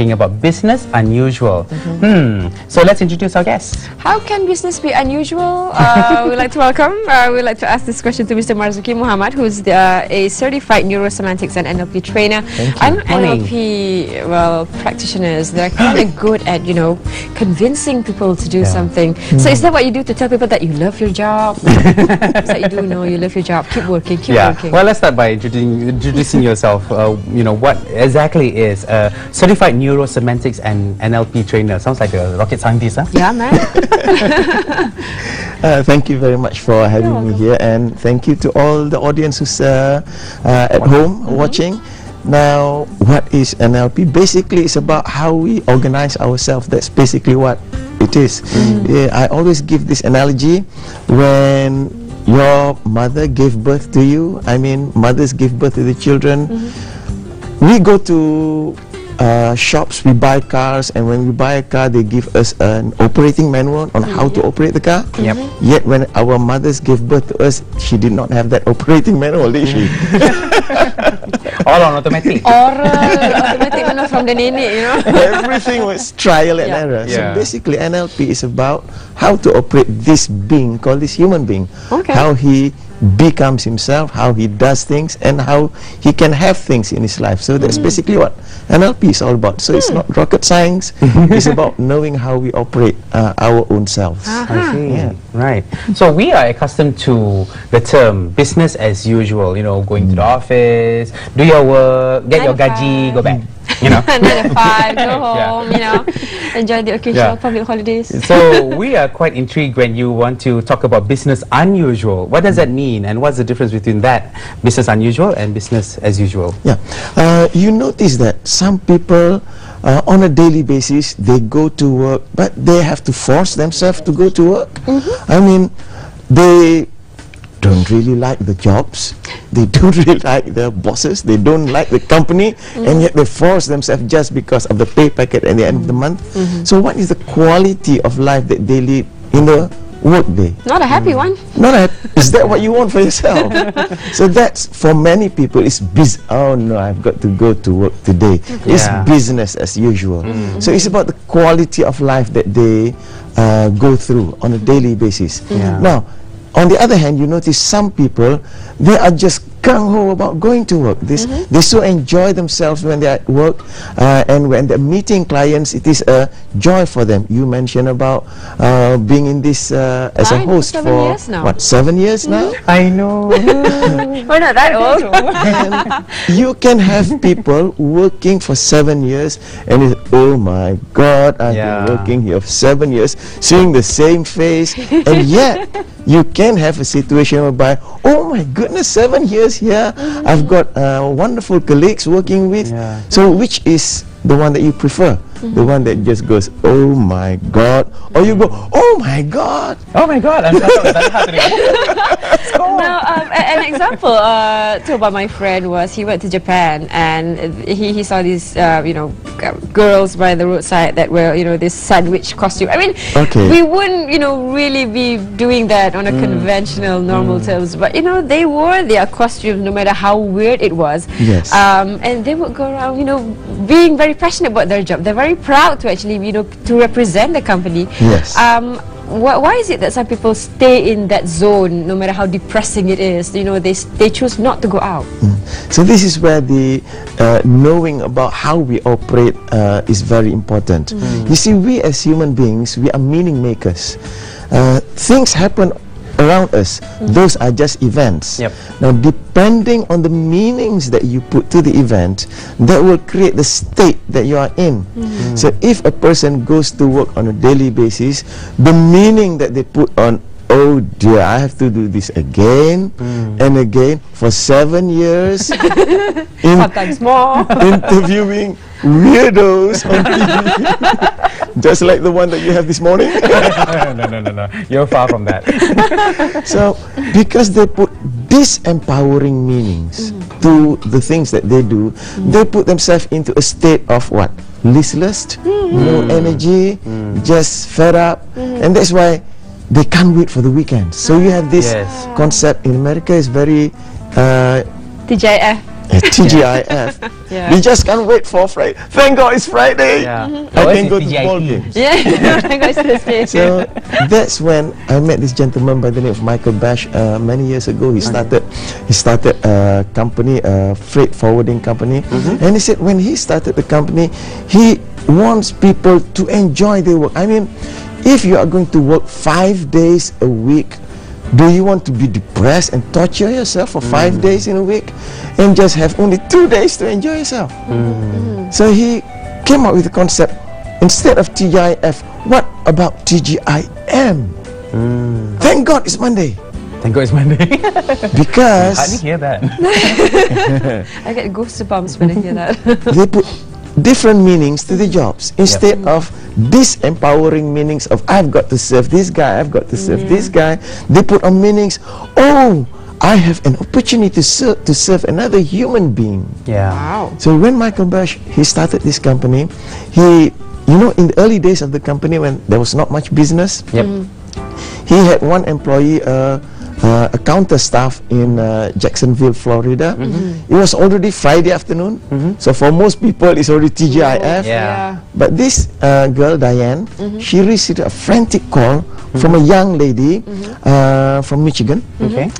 talking about business unusual. So let's introduce our guest. How can business be unusual? We'd like to welcome, we'd like to ask this question to Mr. Marzuki Muhammad, who's a certified neurosemantics and NLP trainer. I know NLP, well, practitioners, they're kind of good at, you know, convincing people to do something. So is that what you do to tell people that you love your job? Is that you do know you love your job? Keep working, keep working. Well, let's start by introducing yourself. You know, what exactly is a certified neurosemantics and NLP trainer? Sounds like a rocket scientist, huh? Yeah, man. Thank you very much for having me here, and thank you to all the audience who's at home watching. Now, what is NLP? Basically, it's about how we organize ourselves. That's basically what it is. I always give this analogy. When your mother gave birth to you, I mean, mothers give birth to the children. We go to shops, we buy cars, and when we buy a car, they give us an operating manual on how to operate the car. Yet when our mothers gave birth to us, she did not have that operating manual, did she? All on automatic. Automatic manual from the nenek, you know. Everything was trial and error. So basically, NLP is about how to operate this being called this human being. How he becomes himself, how he does things, and how he can have things in his life. So that's basically what NLP is all about. So it's not rocket science. It's about knowing how we operate our own selves. I see. Right. So we are accustomed to the term business as usual. You know, going to the office, do your work, get your gaji, go back. You know, 9 to 5, go home, you know, enjoy the occasional public holidays. So we are quite intrigued when you want to talk about business unusual. What does that mean, and what's the difference between that business unusual and business as usual? You notice that some people on a daily basis, they go to work, but they have to force themselves to go to work. I mean, they don't really like the jobs, they don't really like their bosses, they don't like the company, and yet they force themselves just because of the pay packet at the end of the month. So what is the quality of life that they lead in the work day? Not a happy one. Not a, is that what you want for yourself? So that's, for many people, it's oh no, I've got to go to work today. It's business as usual. So it's about the quality of life that they go through on a daily basis. Now, on the other hand, you notice some people, they are just gung-ho about going to work. They so enjoy themselves when they're at work, and when they're meeting clients, it is a joy for them. You mentioned about being in this as a host for 7 years now? I know. We're not that old. You can have people working for 7 years, and it's, oh my God, I've been working here for 7 years, seeing the same face, and yet you can have a situation whereby, oh my goodness, 7 years here, I've got wonderful colleagues working with. So which is the one that you prefer? The one that just goes, oh my God, or you go, oh my God. Oh my God, I'm Now, an example too about my friend was, he went to Japan, and he saw these you know, girls by the roadside that were, you know, this sandwich costume. I mean, we wouldn't, you know, really be doing that on a conventional, normal terms, but you know, they wore their costume no matter how weird it was. And they would go around, you know, being very passionate about their job. They're very proud to actually, you know, to represent the company. Why is it that some people stay in that zone no matter how depressing it is? You know, they choose not to go out. So this is where the knowing about how we operate is very important. You see, we as human beings, we are meaning makers. Things happen around us. Those are just events. Now, depending on the meanings that you put to the event, that will create the state that you are in. So if a person goes to work on a daily basis, the meaning that they put on, oh dear, I have to do this again and again for 7 years, sometimes more, interviewing weirdos on TV. Just like the one that you have this morning. No. You're far from that. So, because they put disempowering meanings to the things that they do, they put themselves into a state of what? Listless, no energy, just fed up. And that's why they can't wait for the weekend. So you have this concept in America, is very TGIF. TGIF. Yeah. We just can't wait for Friday. Thank God it's Friday. Yeah. I Or can it's go to TGIP. ball games. Yeah, thank God it's Thursday. So that's when I met this gentleman by the name of Michael Bash many years ago. He started a company, a freight forwarding company, and he said when he started the company, he wants people to enjoy their work. I mean, if you are going to work 5 days a week, do you want to be depressed and torture yourself for 5 days in a week and just have only 2 days to enjoy yourself? So he came up with the concept, instead of TGIF, what about TGIM? Thank God it's Monday. Thank God it's Monday. Because I didn't hear that. I get goosebumps when I hear that. they put different meanings to the jobs. Instead of disempowering meanings of I've got to serve this guy, I've got to serve this guy, they put on meanings, oh, I have an opportunity to serve another human being. Yeah. Wow. So when Michael Bash, he started this company, he, you know, in the early days of the company when there was not much business, Yep. he had one employee, a counter staff in Jacksonville, Florida. It was already Friday afternoon, so for most people it's already TGIF. Yeah. But this girl, Diane, she received a frantic call from a young lady from Michigan. Okay.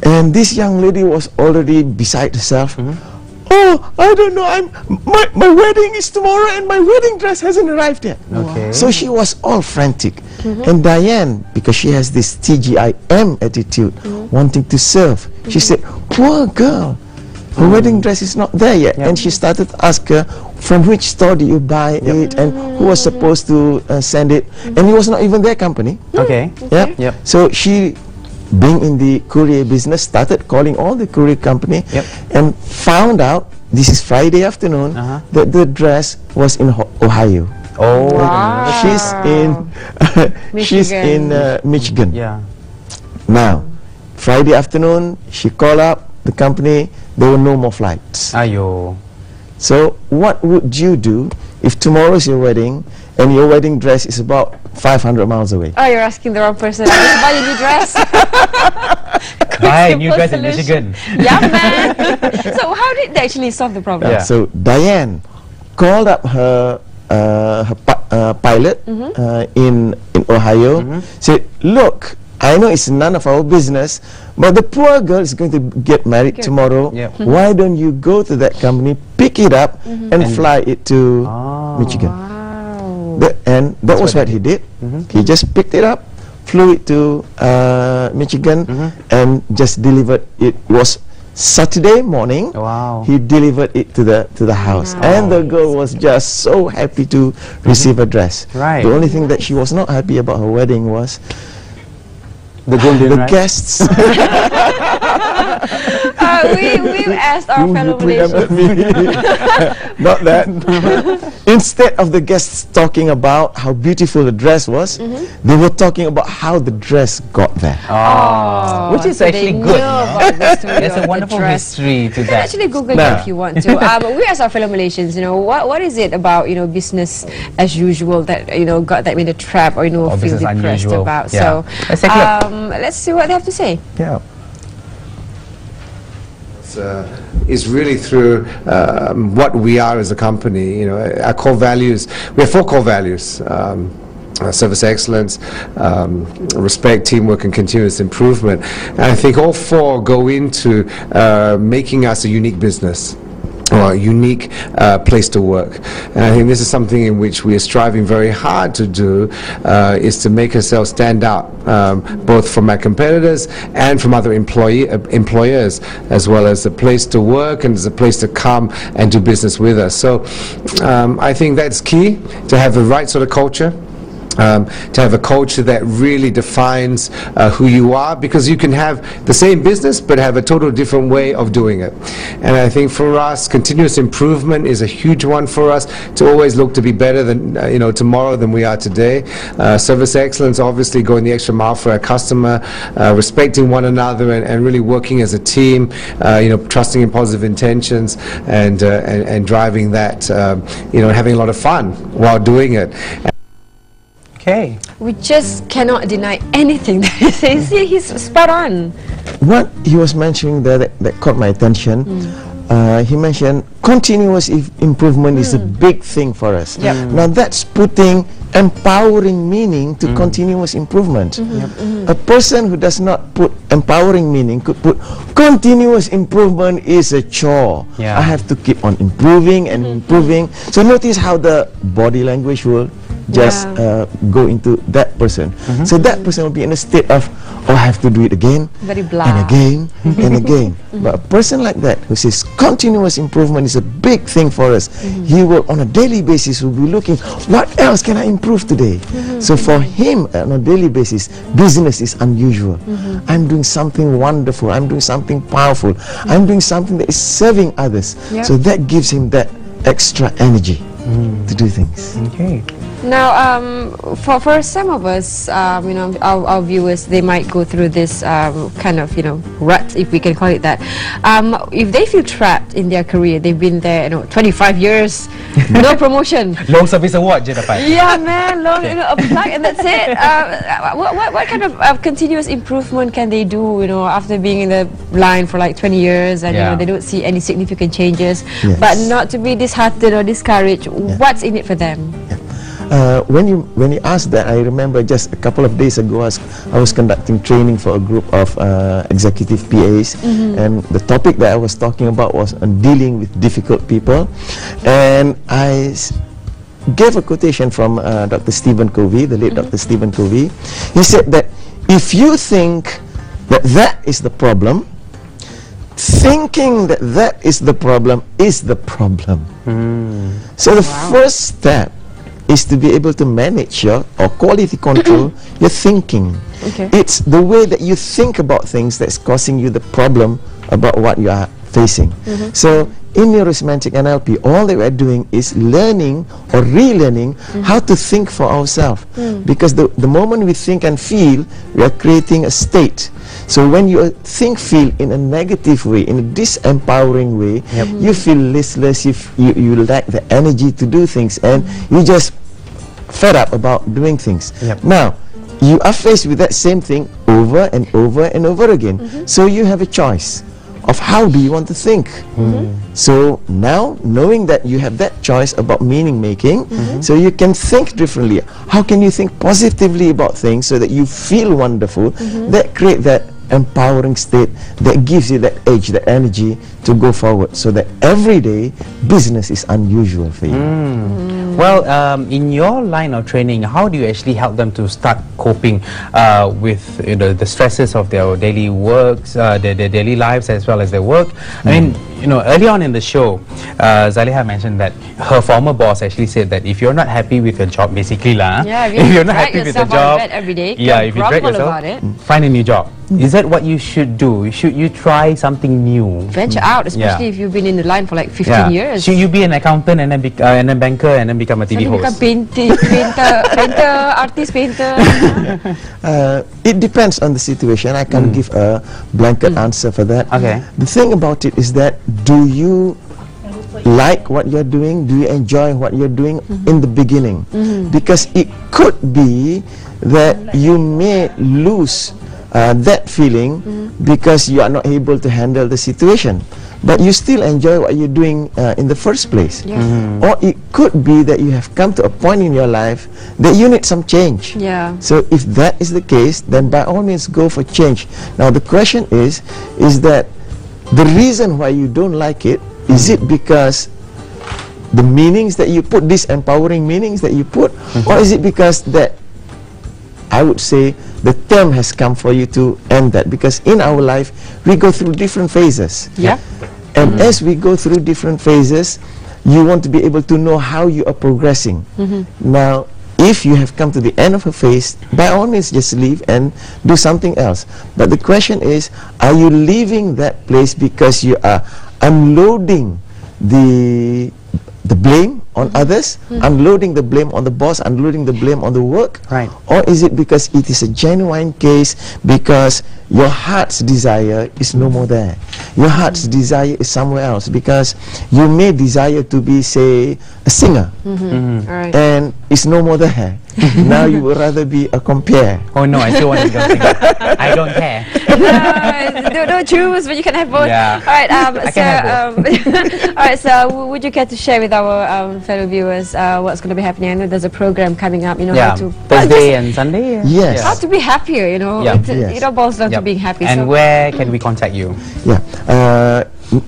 And this young lady was already beside herself. Oh, I don't know, my wedding is tomorrow and my wedding dress hasn't arrived yet. Okay. So she was all frantic. And Diane, because she has this TGIM attitude, wanting to serve, she said, poor girl, her wedding dress is not there yet. And she started to ask her, from which store do you buy it, and who was supposed to send it, and it was not even their company. Okay. Yeah. Yep. So she, being in the courier business, started calling all the courier company and found out, this is Friday afternoon, that the dress was in Ohio. Oh. Wow. She's in she's in Michigan. Yeah. Now, Friday afternoon, she called up the company. There were no more flights. Ayo. So what would you do if tomorrow's your wedding and your wedding dress is about 500 miles away? Oh, you're asking the wrong person. I just buy a new dress. Buy a new simple dress in solution. Michigan. Yeah, man. So how did they actually solve the problem? Yeah. So Diane called up her pilot in Ohio, said, look, I know it's none of our business, but the poor girl is going to get married tomorrow. Yep. Why don't you go to that company, pick it up, and fly it to Michigan? Wow. And that was what he did. He just picked it up, flew it to Michigan, and just delivered it. It was Saturday morning. Wow. He delivered it to the house, and the girl was just so happy to receive a dress. Right. The only thing that she was not happy about her wedding was The golden the right? guests. We've asked our fellow Malaysians. Not that. Instead of the guests talking about how beautiful the dress was, they were talking about how the dress got there. Oh, Which is so actually they good, knew no? about the story There's of a the wonderful dress. history to You can that. actually Google Nah. it if you want to. But we asked our fellow Malaysians, what is it about, business as usual that, got them in a trap or, Or feel business depressed unusual. about. Yeah. So, Let's take a look. let's see what they have to say. Yeah. Is really through what we are as a company. Our core values. We have 4 core values: service excellence, respect, teamwork, and continuous improvement. And I think all 4 go into making us a unique business, or a unique place to work. And I think this is something in which we are striving very hard to do, is to make ourselves stand out, both from our competitors and from other employers, as well as a place to work and as a place to come and do business with us. So I think that's key, to have the right sort of culture. To have a culture that really defines who you are, because you can have the same business but have a total different way of doing it. And I think for us, continuous improvement is a huge one for us, to always look to be better than tomorrow than we are today. Service excellence, obviously going the extra mile for our customer, respecting one another, and really working as a team, trusting in positive intentions, and driving that, having a lot of fun while doing it. Okay. We just cannot deny anything that he says. He's spot on. What he was mentioning there that caught my attention, he mentioned continuous improvement is a big thing for us. Now that's putting empowering meaning to continuous improvement. A person who does not put empowering meaning could put continuous improvement is a chore. I have to keep on improving and improving. So notice how the body language will just go into that person. So that person will be in a state of, oh, I have to do it again, very blah, and again, and again. But a person like that who says continuous improvement is a big thing for us, he will on a daily basis will be looking, what else can I improve today? So for him on a daily basis, business is unusual. I'm doing something wonderful, I'm doing something powerful, I'm doing something that is serving others. So that gives him that extra energy to do things. Okay. Now, for some of us, you know, our viewers, they might go through this kind of, you know, rut, if we can call it that. If they feel trapped in their career, they've been there, you know, 25 years, no promotion. Long service award je dapat. Yeah, man, long, you know, apply and that's it. What kind of continuous improvement can they do, you know, after being in the line for like 20 years and you know, they don't see any significant changes, but not to be disheartened or discouraged? What's in it for them? When you asked that, I remember just a couple of days ago, I was conducting training for a group of executive PAs, and the topic that I was talking about was on dealing with difficult people, and I gave a quotation from Dr. Stephen Covey, the late Dr. Stephen Covey. He said that if you think that that is the problem, thinking that that is the problem is the problem. So the first step is to be able to manage your or quality control your thinking. It's the way that you think about things that's causing you the problem about what you are facing. So in neurosemantic NLP, all that we're doing is learning or relearning how to think for ourselves. Because the moment we think and feel, we are creating a state. So when you feel in a negative way, in a disempowering way, you feel listless, you lack the energy to do things, and you just fed up about doing things. Now, you are faced with that same thing over and over and over again. So you have a choice of how do you want to think. So now, knowing that you have that choice about meaning making, so you can think differently. How can you think positively about things so that you feel wonderful, that create that empowering state that gives you that edge, that energy to go forward, so that every day business is unusual for you. Well, in your line of training, how do you actually help them to start coping with, you know, the stresses of their daily works, their daily lives as well as their work? I mean, you know, early on in the show, Zaliha mentioned that her former boss actually said that if you're not happy with your job, basically if you're not happy with the job, every day, if you drag yourself, find a new job. Is that what you should do? Should you try something new? Venture out, especially if you've been in the line for like 15 years. Should you be an accountant and then banker and then become a TV host? Become painter, artist, painter. It depends on the situation. I can't give a blanket answer for that. The thing about it is that, do you like what you're doing? Do you enjoy what you're doing in the beginning? Because it could be that you may lose that feeling because you are not able to handle the situation, but you still enjoy what you're doing in the first place. Or it could be that you have come to a point in your life that you need some change. So if that is the case, then by all means go for change. Now the question is that the reason why you don't like it, is it because the meanings that you put, these empowering meanings that you put, or is it because that, I would say, the term has come for you to end that? Because in our life, we go through different phases. And as we go through different phases, you want to be able to know how you are progressing. Now, if you have come to the end of a phase, by all means just leave and do something else. But the question is, are you leaving that place because you are unloading the blame on others, unloading the blame on the boss, unloading the blame on the work? Or is it because it is a genuine case because your heart's desire is no more there? Your heart's desire is somewhere else, because you may desire to be, say, a singer, and it's no more there. Now you would rather be a compere. Oh no, I still want to go sing. I don't care. No choose, but you can have both. Yeah. All right. I can have All right. So, would you care to share with our fellow viewers what's going to be happening? I know there's a program coming up. You know Yeah, how to Thursday and Sunday. Yes. how to be happier. You know, Yeah. it all boils down to being happy. And so. where can we contact you? Yeah.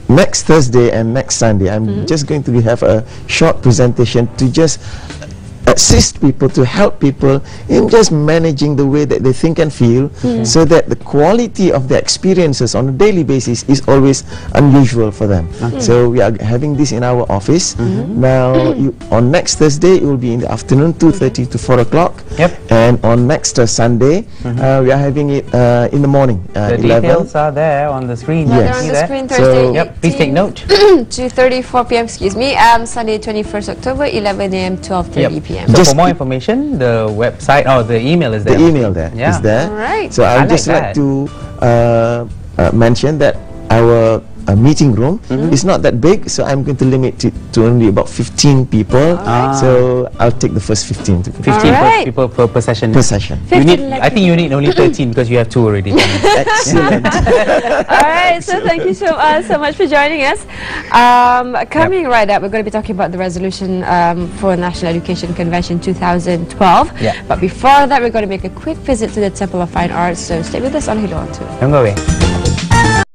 Next Thursday and next Sunday, I'm just going to have a short presentation to just assist people, to help people in just managing the way that they think and feel, so that the quality of their experiences on a daily basis is always unusual for them. So we are having this in our office. Now, on next Thursday, it will be in the afternoon, 2:30 to 4 o'clock. Yep. And on next Sunday, we are having it in the morning, The 11. details are there on the screen. Yeah, You they're can on see the that. screen So- Thursday. Yep, please take note. 2:30, 4 p.m. Excuse me. Sunday, 21st October, 11 a.m. 12:30 p.m. So Just for more information, the website or the email is there. The email there is Yeah. there. Alright. So I would I like just like that. to mention that our meeting room is not that big, so I'm going to limit it to only about 15 people. So I'll take the first 15 to 15 Alright. people per session. per session. You need, 15 I think you need only 13 because you have 2 already. Excellent. All right, so thank you so much for joining us. Coming right up, we're going to be talking about the resolution for National Education Convention 2012. Yeah. But before that, we're going to make a quick visit to the Temple of Fine Arts, so stay with us on Hilo 2. Don't go away.